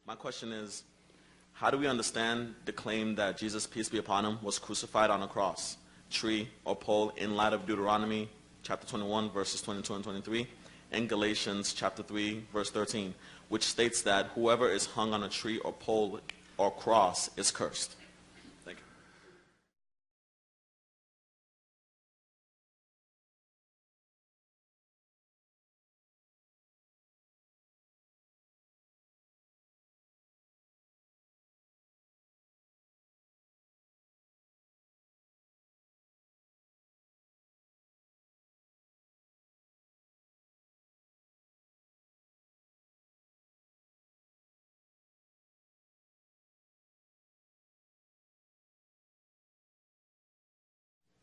My question is, how do we understand the claim that Jesus, peace be upon him, was crucified on a cross, tree, or pole in light of Deuteronomy chapter 21, verses 22 and 23, and Galatians chapter 3, verse 13, which states that whoever is hung on a tree or pole or cross is cursed? Thank you.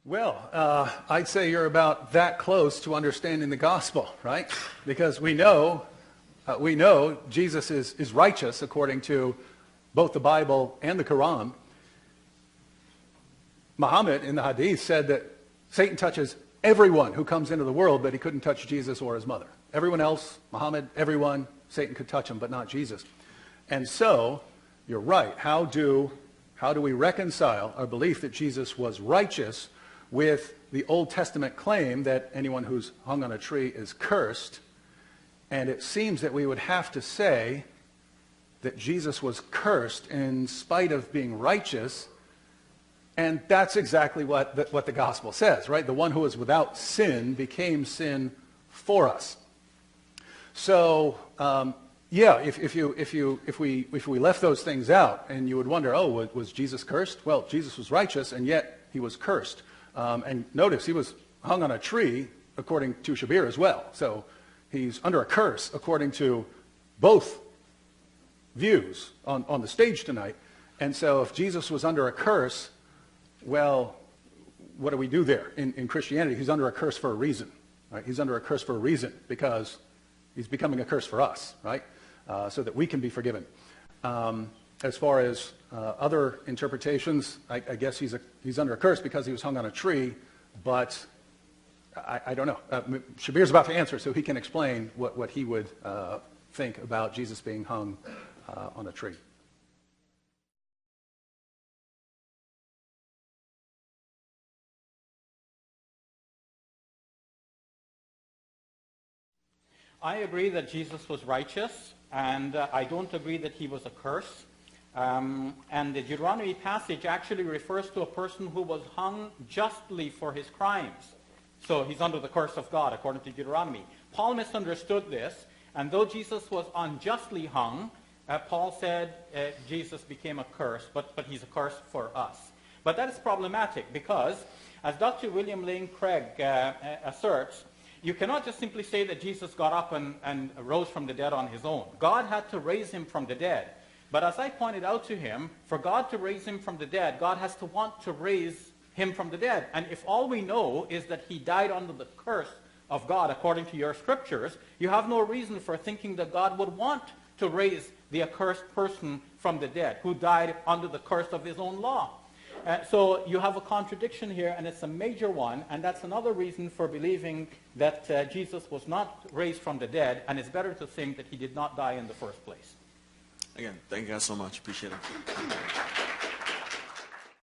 Well, I'd say you're about that close to understanding the gospel, right? Because we know Jesus is righteous according to both the Bible and the Quran. Muhammad in the Hadith said that Satan touches everyone who comes into the world, but he couldn't touch Jesus or his mother. Everyone else, Muhammad, everyone, Satan could touch him, but not Jesus. And so, you're right. How do we reconcile our belief that Jesus was righteous with the Old Testament claim that anyone who's hung on a tree is cursed? And it seems that we would have to say that Jesus was cursed in spite of being righteous, and that's exactly what the gospel says, right? The one who is without sin became sin for us. So, yeah, if we left those things out, and you would wonder, oh, was Jesus cursed? Well, Jesus was righteous, and yet he was cursed. And notice he was hung on a tree, according to Shabir as well. So he's under a curse, according to both views on the stage tonight. And so if Jesus was under a curse, well, what do we do there? In Christianity, he's under a curse for a reason, right? He's under a curse for a reason, because he's becoming a curse for us, right? So that we can be forgiven. As far as other interpretations, I guess he's under a curse because he was hung on a tree, but I don't know. Shabir's about to answer, so he can explain what he would think about Jesus being hung on a tree. I agree that Jesus was righteous, and I don't agree that he was a curse. And the Deuteronomy passage actually refers to a person who was hung justly for his crimes. So he's under the curse of God, according to Deuteronomy. Paul misunderstood this, and though Jesus was unjustly hung, Paul said Jesus became a curse, but he's a curse for us. But that is problematic because, as Dr. William Lane Craig asserts, you cannot just simply say that Jesus got up and rose from the dead on his own. God had to raise him from the dead. But as I pointed out to him, for God to raise him from the dead, God has to want to raise him from the dead. And if all we know is that he died under the curse of God, according to your scriptures, you have no reason for thinking that God would want to raise the accursed person from the dead, who died under the curse of his own law. So you have a contradiction here, and it's a major one, and that's another reason for believing that Jesus was not raised from the dead, and it's better to think that he did not die in the first place. Again, thank you guys so much. Appreciate it.